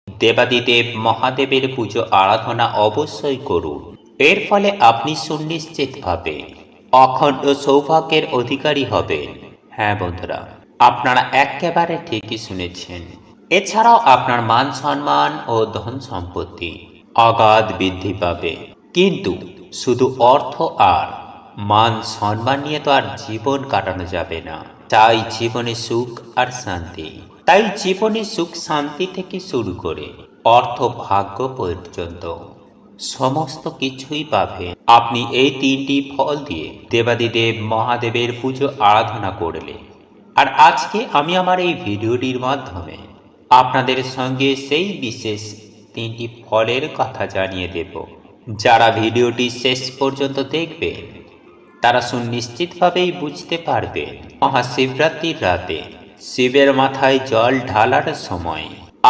দেবাদিদেব মহাদেবের পুজো আরাধনা অবশ্যই করুন। এর ফলে আপনি সুনিশ্চিতভাবে অখণ্ড সৌভাগ্যের অধিকারী হবেন। হ্যাঁ বন্ধুরা, আপনারা একেবারে ঠিকই শুনেছেন। এছাড়াও আপনার মান সম্মান ও ধন সম্পত্তি অগাধ বৃদ্ধি পাবে। কিন্তু শুধু অর্থ আর মান সম্মান নিয়ে তো আর জীবন কাটানো যাবে না। চাই জীবনে সুখ আর শান্তি। তাই জীবনে সুখ শান্তি থেকে শুরু করে অর্থ ভাগ্য পর্যন্ত সমস্ত কিছুই পাবেন আপনি এই তিনটি ফল দিয়ে দেবাদিদেব মহাদেবের পুজো আরাধনা করলে। আর আজকে আমি আমার এই ভিডিওটির মাধ্যমে আপনাদের সঙ্গে সেই বিশেষ তিনটি ফলের কথা জানিয়ে দেব। যারা ভিডিওটি শেষ পর্যন্ত দেখবেন তারা সুনিশ্চিতভাবেই বুঝতে পারবে মহাশিবরাত্রির রাতে শিবের মাথায় জল ঢালার সময়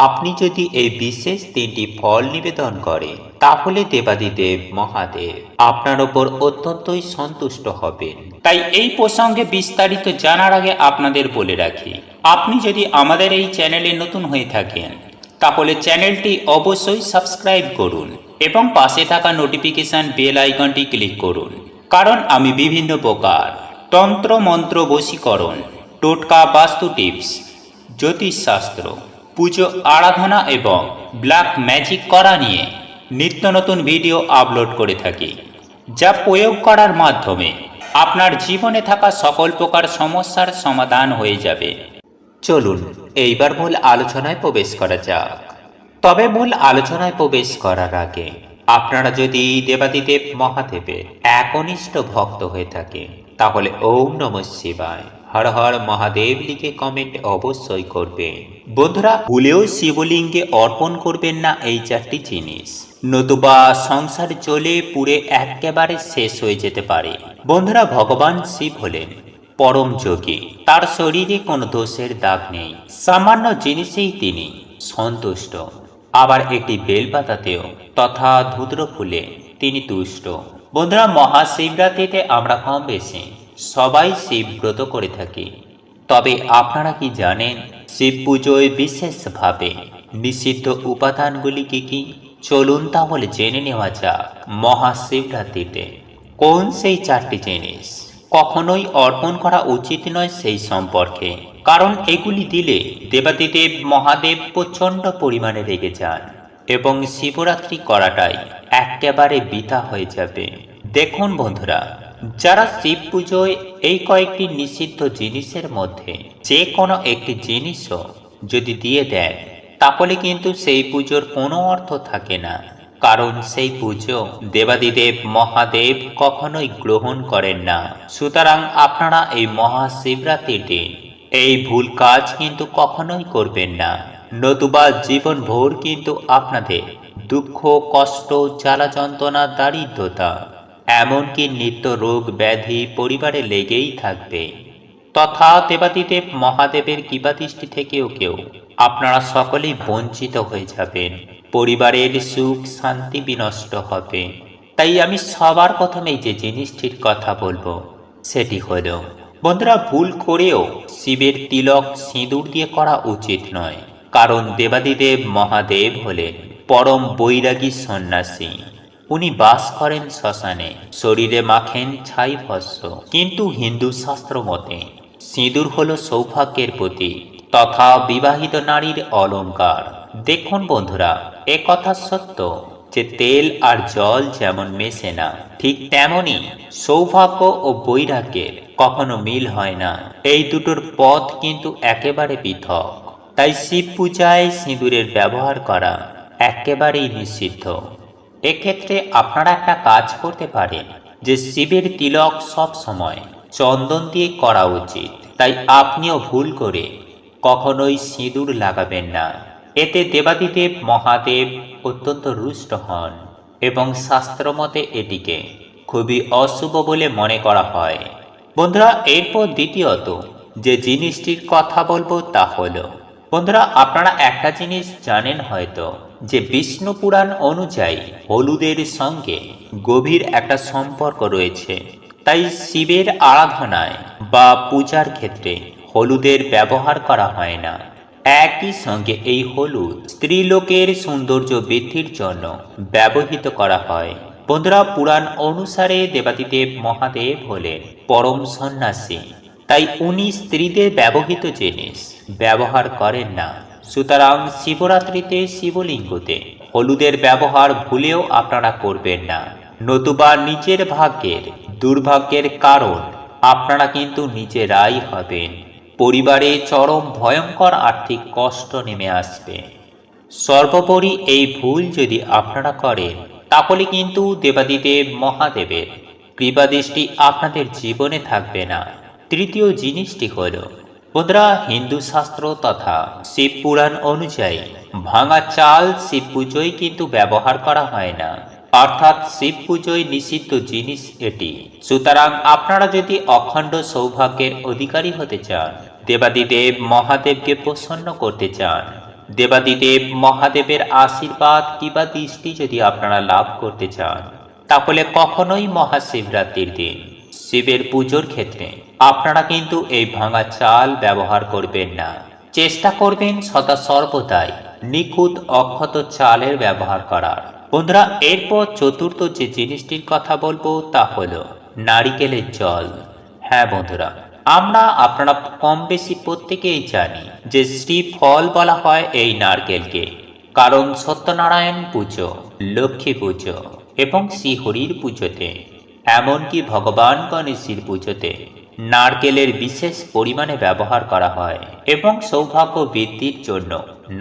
আপনি যদি এই বিশেষ তিনটি ফল নিবেদন করেন তাহলে দেবাদিদেব মহাদেব আপনার ওপর অত্যন্তই সন্তুষ্ট হবেন। তাই এই প্রসঙ্গে বিস্তারিত জানার আগে আপনাদের বলে রাখি, আপনি যদি আমাদের এই চ্যানেলে নতুন হয়ে থাকেন তাহলে চ্যানেলটি অবশ্যই সাবস্ক্রাইব করুন এবং পাশে থাকা নোটিফিকেশন বেল আইকনটি ক্লিক করুন। কারণ আমি বিভিন্ন প্রকার তন্ত্র মন্ত্র বশীকরণ, টোটকা, বাস্তু টিপস, জ্যোতিষশাস্ত্র, পুজো আরাধনা এবং ব্ল্যাক ম্যাজিক করা নিয়ে নিত্য নতুন ভিডিও আপলোড করে থাকি, যা প্রয়োগ করার মাধ্যমে আপনার জীবনে থাকা সকল প্রকার সমস্যার সমাধান হয়ে যাবে। চলুন এইবার মূল আলোচনায় প্রবেশ করা যাক। তবে মূল আলোচনায় প্রবেশ করার আগে আপনারা যদি দেবাদিদেব মহাদেবের একনিষ্ঠ ভক্ত হয়ে থাকেন তাহলে ওম নমঃ শিবায় হর হর মহাদেব লিখে কমেন্ট অবশ্যই করবেন। বন্ধুরা, ভুলেও শিবলিঙ্গে অর্পণ করবেন না এই চারটি জিনিস, নতুবা সংসার জ্বলে পুড়ে একেবারে শেষ হয়ে যেতে পারে। বন্ধুরা, ভগবান শিব হলেন পরম যোগী। তার শরীরে কোনো দোষের দাগ নেই, সামান্য জিনিসেই তিনি সন্তুষ্ট। আবার একটি বেলপাতাতেও তথা ধুদ্র ফুলে তিনি তুষ্ট। বন্ধুরা, মহাশিবরাত্রিতে আমরা কম বেশি সবাই শিব ব্রত করে থাকি। তবে আপনারা কি জানেন শিব পুজোয় বিশেষভাবে নিষিদ্ধ উপাদানগুলি কি কি? চলুন তাহলে জেনে নেওয়া যাক মহাশিবরাত্রিতে কোন সেই চারটি জিনিস কখনোই অর্পণ করা উচিত নয় সেই সম্পর্কে। কারণ এগুলি দিলে দেবাদিদেব মহাদেব প্রচণ্ড পরিমাণে রেগে যান এবং শিবরাত্রি করাটাই একেবারে বৃথা হয়ে যাবে। দেখুন বন্ধুরা, যারা শিব পুজোয় এই কয়েকটি নিষিদ্ধ জিনিসের মধ্যে যে কোনো একটি জিনিসও যদি দিয়ে দেন তাহলে কিন্তু সেই পুজোর কোনো অর্থ থাকে না। কারণ সেই পুজো দেবাদিদেব মহাদেব কখনোই গ্রহণ করেন না। সুতরাং আপনারা এই মহাশিবরাত্রির দিন এই ভুল কাজ কিন্তু কখনোই করবেন না, নতুবা জীবন ভোর কিন্তু আপনাদের দুঃখ, কষ্ট, জ্বালা যন্ত্রণা, দারিদ্রতা, এমনকি নিত্য রোগ ব্যাধি পরিবারে লেগেই থাকবে। তথা দেবাদিদেব মহাদেবের কৃপাদৃষ্টি থেকেও কেউ আপনারা সকলেই বঞ্চিত হয়ে যাবেন, পরিবারের সুখ শান্তি বিনষ্ট হবে। তাই আমি সবার প্রথমেই যে জিনিসটির কথা বলবো সেটি হলো, বন্ধুরা, ভুল করেও শিবের তিলক সিঁদুর দিয়ে করা উচিত নয়। কারণ দেবাদিদেব মহাদেব হলেন পরম বৈরাগী সন্ন্যাসী। উনি বাস করেন শ্মশানে, শরীরে মাখেন ছাই ভস্য। কিন্তু হিন্দু শাস্ত্র মতে সিঁদুর হলো সৌভাগ্যের প্রতীক তথা বিবাহিত নারীর অলংকার। দেখুন বন্ধুরা, এ কথা সত্য যে তেল আর জল যেমন মেশে না, ঠিক তেমনি সৌভাগ্য ও বৈরাগ্যের কখনো মিল হয় না। এই দুটোর পথ কিন্তু একেবারে পৃথক। তাই শিব পূজায় সিঁদুরের ব্যবহার করা একেবারেই নিষিদ্ধ। এক্ষেত্রে আপনারা একটা কাজ করতে পারেন যে শিবের তিলক সব সময় চন্দন দিয়ে করা উচিত। তাই আপনিও ভুল করে কখনোই সিঁদুর লাগাবেন না। এতে দেবাদিদেব মহাদেব অত্যন্ত রুষ্ট হন এবং শাস্ত্রমতে এটিকে খুবই অশুভ বলে মনে করা হয়। বন্ধুরা, এরপর দ্বিতীয়ত যে জিনিসটির কথা বলবো তা হলো, বন্ধুরা, আপনারা একটা জিনিস জানেন হয়তো যে বিষ্ণু পুরাণ অনুযায়ী হলুদের সঙ্গে গভীর একটা সম্পর্ক রয়েছে। তাই শিবের আরাধনায় বা পূজার ক্ষেত্রে হলুদের ব্যবহার করা হয় না। একই সঙ্গে এই হলুদ স্ত্রীলোকের সৌন্দর্য বৃদ্ধির জন্য ব্যবহৃত করা হয়। বন্ধুরা, পুরাণ অনুসারে দেবাদিদেব মহাদেব হলেন পরম সন্ন্যাসী, তাই উনি স্ত্রীদের ব্যবহৃত জিনিস ব্যবহার করেন না। সুতরাং শিবরাত্রিতে শিবলিঙ্গতে হলুদের ব্যবহার ভুলেও আপনারা করবেন না, নতুবা নিজের ভাগ্যের দুর্ভাগ্যের কারণ আপনারা কিন্তু নিজেরাই হবেন। পরিবারে চরম ভয়ঙ্কর আর্থিক কষ্ট নেমে আসবে। সর্বোপরি এই ভুল যদি আপনারা করেন তাহলে কিন্তু দেবাদিদেব মহাদেবের কৃপাদৃষ্টি আপনাদের জীবনে থাকবে না। তৃতীয় জিনিসটি হল, বন্ধুরা, হিন্দু শাস্ত্র তথা শিব পুরাণ অনুযায়ী ভাঙা চাল শিব পুজোয় কিন্তু ব্যবহার করা হয় না, অর্থাৎ শিব পুজোয় নিষিদ্ধ জিনিস এটি। সুতরাং আপনারা যদি অখণ্ড সৌভাগ্যের অধিকারী হতে চান, দেবাদিদেব মহাদেবকে প্রসন্ন করতে চান, দেবাদিদেব মহাদেবের আশীর্বাদ কিংবা দৃষ্টি যদি আপনারা লাভ করতে চান, তাহলে কখনোই মহাশিবরাত্রির দিন শিবের পুজোর ক্ষেত্রে আপনারা কিন্তু এই ভাঙা চাল ব্যবহার করবেন না। চেষ্টা করবেন সদা সর্বদাই নিখুঁত অক্ষত চালের ব্যবহার করার। বন্ধুরা, এরপর চতুর্থ যে জিনিসটির কথা বলবো তা হলো নারিকেলের জল। হ্যাঁ বন্ধুরা, আপনারা কম বেশি প্রত্যেকেই জানি যে শ্রীফল বলা হয় এই নারকেলকে, কারণ সত্যনারায়ণ পুজো, লক্ষ্মী পুজো এবং শ্রীহরির পুজোতে, এমনকি ভগবান গণেশের পুজোতে নারকেলের বিশেষ পরিমাণে ব্যবহার করা হয় এবং সৌভাগ্য বৃদ্ধির জন্য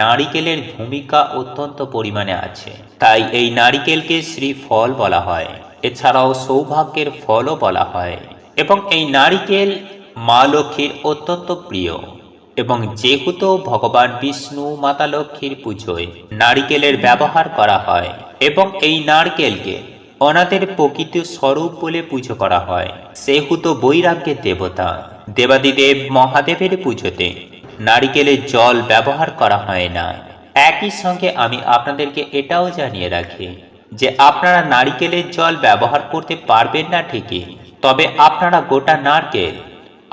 নারিকেলের ভূমিকা অত্যন্ত পরিমাণে আছে। তাই এই নারিকেলকে শ্রীফল বলা হয়, এছাড়াও সৌভাগ্যের ফলও বলা হয়। এবং এই নারিকেল মা লক্ষ্মীর অত্যন্ত প্রিয়, এবং যেহেতু ভগবান বিষ্ণু মাতা লক্ষ্মীর পুজোয় নারিকেলের ব্যবহার করা হয় এবং এই নারকেলকে অনাথের প্রকৃত স্বরূপ বলে পুজো করা হয়, সেহেতু বৈরাগ্যের দেবতা দেবাদিদেব মহাদেবের পুজোতে নারিকেলের জল ব্যবহার করা হয় না। একই সঙ্গে আমি আপনাদেরকে এটাও জানিয়ে রাখি যে আপনারা নারিকেলের জল ব্যবহার করতে পারবেন না ঠিকই, তবে আপনারা গোটা নারকেল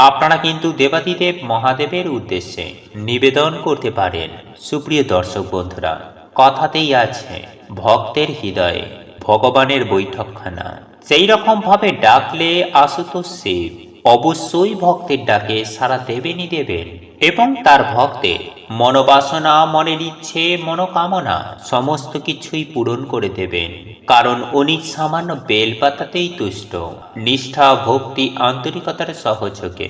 আপনারা কিন্তু দেবাদিদেব মহাদেবের উদ্দেশ্যে নিবেদন করতে পারেন। সুপ্রিয় দর্শক বন্ধুরা, কথাতেই আছে ভক্তের হৃদয়ে ভগবানের বৈঠকখানা। সেই রকম ভাবে ডাকলে আশুতোষ শিব অবশ্যই ভক্তের ডাকে সাড়া দেবেনই দেবেন, এবং তার ভক্তের মনোবাসনা, মনের ইচ্ছে, মনোকামনা সমস্ত কিছুই পূরণ করে দেবেন, কারণ উনি সামান্য বেলপাতাতেই তুষ্ট। নিষ্ঠা, ভক্তি, আন্তরিকতার সহযোগে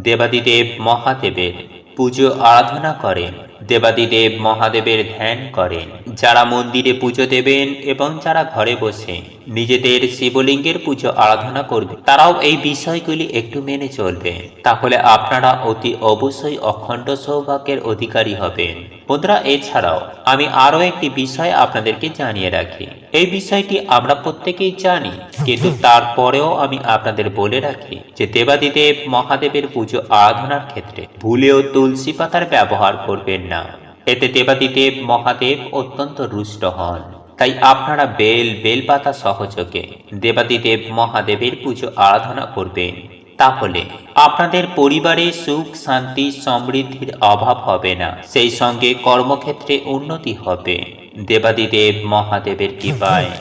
দেবাদিদেব মহাদেবের পুজো আরাধনা করেন, দেবাদিদেব মহাদেবের ধ্যান করেন। যারা মন্দিরে পুজো দেবেন এবং যারা ঘরে বসে নিজেদের শিবলিঙ্গের পুজো আরাধনা করবে, তারাও এই বিষয়গুলি একটু মেনে চলবে, তাহলে আপনারা অতি অবশ্যই অখণ্ড সৌভাগ্যের অধিকারী হবেন। বন্ধুরা, এছাড়াও আমি আরো একটি বিষয় আপনাদেরকে জানিয়ে রাখি। এই বিষয়টি আমরা প্রত্যেকেই জানি, কিন্তু তারপরেও আমি আপনাদের বলে রাখি যে দেবাদিদেব মহাদেবের পুজো আরাধনার ক্ষেত্রে ভুলেও তুলসী পাতার ব্যবহার করবেন না। এতে দেবাদিদেব মহাদেব অত্যন্ত রুষ্ট হন। তাই আপনারা বেলপাতা সহযোগে দেবাদিদেব মহাদেবের পুজো আরাধনা করবেন, তাহলে আপনাদের পরিবারে সুখ, শান্তি, সমৃদ্ধির অভাব হবে না, সেই সঙ্গে কর্মক্ষেত্রে উন্নতি হবে। দেবাদিদেব মহাদেবের কৃপায়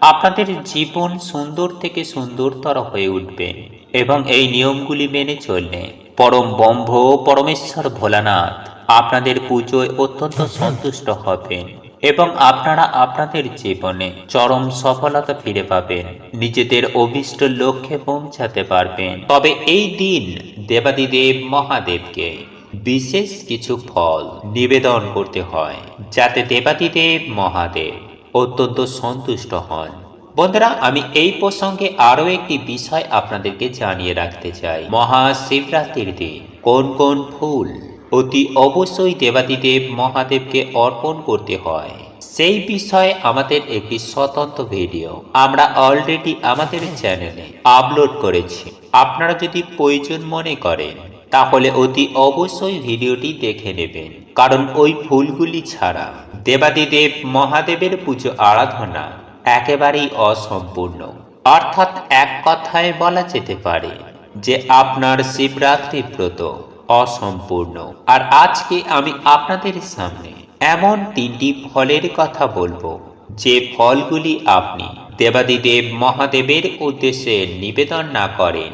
আপনাদের জীবন সুন্দর থেকে সুন্দরতর হয়ে উঠবে, এবং এই নিয়মগুলি মেনে চললে পরম ব্রহ্ম পরমেশ্বর ভোলানাথ আপনাদের পুজোয় অত্যন্ত সন্তুষ্ট হবেন, এবং আপনারা আপনাদের জীবনে চরম সফলতা ফিরে পাবেন, নিজেদের অভীষ্ট লক্ষ্যে পৌঁছাতে পারবেন। তবে এই দিন দেবাদিদেব মহাদেবকে বিশেষ কিছু ফল নিবেদন করতে হয়, যাতে দেবাদিদেব মহাদেব অত্যন্ত সন্তুষ্ট হন। বন্ধুরা, আমি এই প্রসঙ্গে আরো একটি বিষয় আপনাদেরকে জানিয়ে রাখতে চাই। মহাশিবরাত্রির দিন কোন কোন ফুল অতি অবশ্যই দেবাদিদেব মহাদেবকে অর্পণ করতে হয়, সেই বিষয়ে আমাদের একটি স্বতন্ত্র ভিডিও আমরা অলরেডি আমাদের চ্যানেলে আপলোড করেছি। আপনারা যদি প্রয়োজন মনে করেন তাহলে অতি অবশ্যই ভিডিওটি দেখে নেবেন, কারণ ওই ফুলগুলি ছাড়া দেবাদিদেব মহাদেবের পুজো আরাধনা একেবারেই অসম্পূর্ণ। অর্থাৎ এক কথায় বলা যেতে পারে যে আপনার শিবরাত্রি ব্রত অসম্পূর্ণ। আর আজকে আমি আপনাদের সামনে এমন 3টি ফলের কথা বলবো, যে ফলগুলি আপনি দেবাদিদেব মহাদেবের উদ্দেশ্যে নিবেদন না করেন,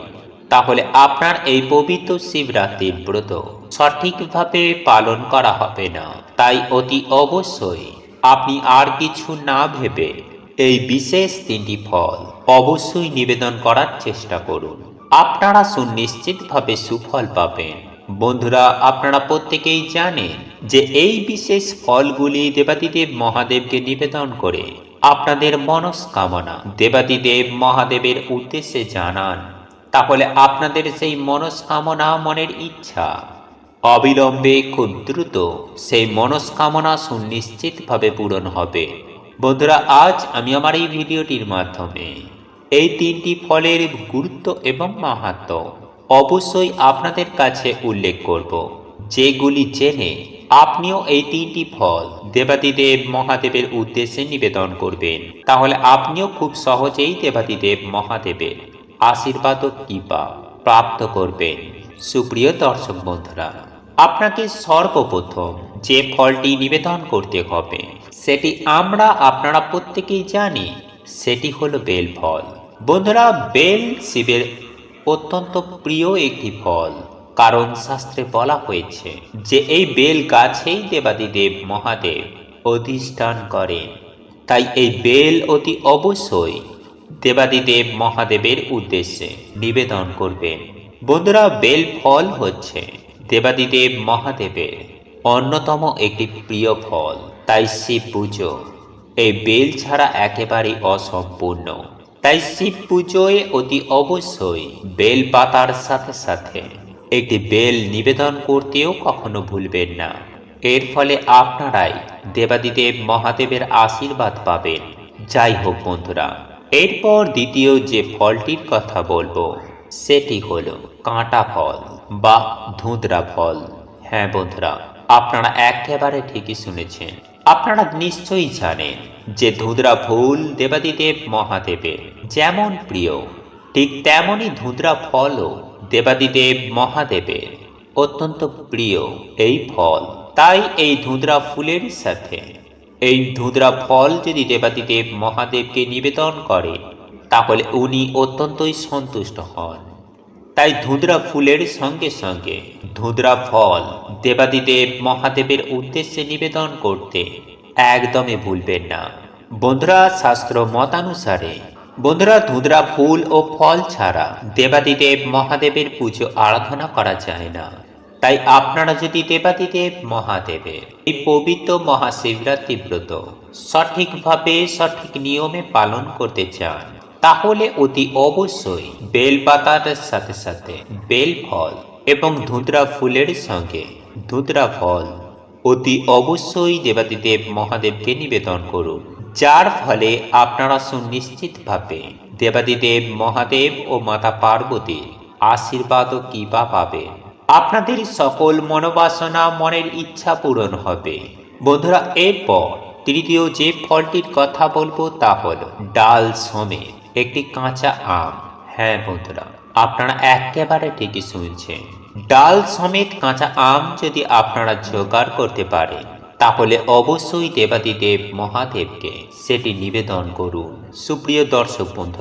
তাহলে আপনার এই পবিত্র শিবরাত্রির ব্রত সঠিকভাবে পালন করা হবে না। তাই অতি অবশ্যই আপনি আর কিছু না ভেবে এই বিশেষ 3টি ফল অবশ্যই নিবেদন করার চেষ্টা করুন। আপনারা সুনিশ্চিতভাবে সুফল পাবেন। বন্ধুরা, আপনারা প্রত্যেকেই জানেন যে এই বিশেষ ফলগুলি দেবাদিদেব মহাদেবকে নিবেদন করে আপনাদের মনস্কামনা দেবাদিদেব মহাদেবের উদ্দেশ্যে জানান, তাহলে আপনাদের সেই মনস্কামনা, মনের ইচ্ছা অবিলম্বে খুব দ্রুত সেই মনস্কামনা সুনিশ্চিতভাবে পূরণ হবে। বন্ধুরা, আজ আমি আমার এই ভিডিওটির মাধ্যমে এই 3টি ফলের গুরুত্ব এবং মাহাত্ম্য অবশ্যই আপনাদের কাছে উল্লেখ করব, যেগুলি জেনে আপনিও এই 3টি ফল দেবাদিদেব মহাদেবের উদ্দেশ্যে নিবেদন করবেন। তাহলে আপনিও খুব সহজেই দেবাদিদেব মহাদেবের আশীর্বাদ ও কৃপা প্রাপ্ত করবেন। সুপ্রিয় দর্শক বন্ধুরা, আপনাকে সর্বপ্রথম যে ফলটি নিবেদন করতে হবে সেটি আপনারা প্রত্যেকেই জানি, সেটি হলো বেল ফল। বন্ধুরা, বেল শিবের অত্যন্ত প্রিয় একটি ফল, কারণ শাস্ত্রে বলা হয়েছে যে এই বেল গাছেই দেবাদিদেব মহাদেব অধিষ্ঠান করেন। তাই এই বেল অতি অবশ্যই দেবাদিদেব মহাদেবের উদ্দেশ্যে নিবেদন করবেন। বন্ধুরা, বেল ফল হচ্ছে দেবাদিদেব মহাদেবের অন্যতম একটি প্রিয় ফল, তাই শিব পুজো এই বেল ছাড়া একেবারেই অসম্পূর্ণ। তাই শিব পুজোয় অতি অবশ্যই বেল পাতার সাথে সাথে একটি বেল নিবেদন করতেও কখনো ভুলবেন না। এর ফলে আপনারাই দেবাদিদেব মহাদেবের আশীর্বাদ পাবেন। যাই হোক বন্ধুরা, এরপর দ্বিতীয় যে ফলটির কথা বলবো সেটি হলো কাঁটা ফল বা ধুঁতরা ফল। হ্যাঁ বন্ধুরা, আপনারা একেবারে ঠিকই শুনেছেন। আপনারা নিশ্চয়ই জানেন যে ধুঁতরা ফুল দেবাদিদেব মহাদেবের যেমন প্রিয়, ঠিক তেমনই ধুঁতরা ফলও দেবাদিদেব মহাদেবের অত্যন্ত প্রিয় এই ফল। তাই এই ধুঁতরা ফুলের সাথে এই ধুঁতরা ফল যদি দেবাদিদেব মহাদেবকে নিবেদন করে, তাহলে উনি অত্যন্তই সন্তুষ্ট হন। তাই ধুঁতরা ফুলের সঙ্গে সঙ্গে ধুঁতরা ফল দেবাদিদেব মহাদেবের উদ্দেশ্যে নিবেদন করতে একদমই ভুলবেন না। বন্ধুরা, শাস্ত্র মতানুসারে ধুঁতরা ফুল ও ফল ছাড়া দেবাদিদেব মহাদেবের পুজো আরাধনা করা যায় না। তাই আপনারা যদি দেবাদিদেব মহাদেবের এই পবিত্র মহাশিবরাত্রি ব্রত সঠিকভাবে সঠিক নিয়মে পালন করতে চান, তাহলে অতি অবশ্যই বেল পাতার সাথে সাথে বেল ফল এবং ধুঁতরা ফুলের সঙ্গে ধুঁতরা ফল অতি অবশ্যই দেবাদিদেব মহাদেবকে নিবেদন করুন, যার ফলে আপনারা সুনিশ্চিতভাবে দেবাদিদেব মহাদেব ও মাতা পার্বতীর আশীর্বাদ ও কৃপা পাবেন। আপনাদের সকল মনোবাসনা, মনের ইচ্ছা পূরণ হবে। বন্ধুরা, এরপর তৃতীয় যে ফলটির কথা বলবো তা হল ডাল সমেত একটি কাঁচা আম। হ্যাঁ বন্ধুরা, আপনারা একেবারে ঠিকই শুনছেন। ডাল সমেত কাঁচা আম যদি আপনারা জোগাড় করতে পারেন, তাহলে অবশ্যই দেবাদিদেব মহাদেবকে সেটি নিবেদন করুন। সুপ্রিয় দর্শক বন্ধুরা,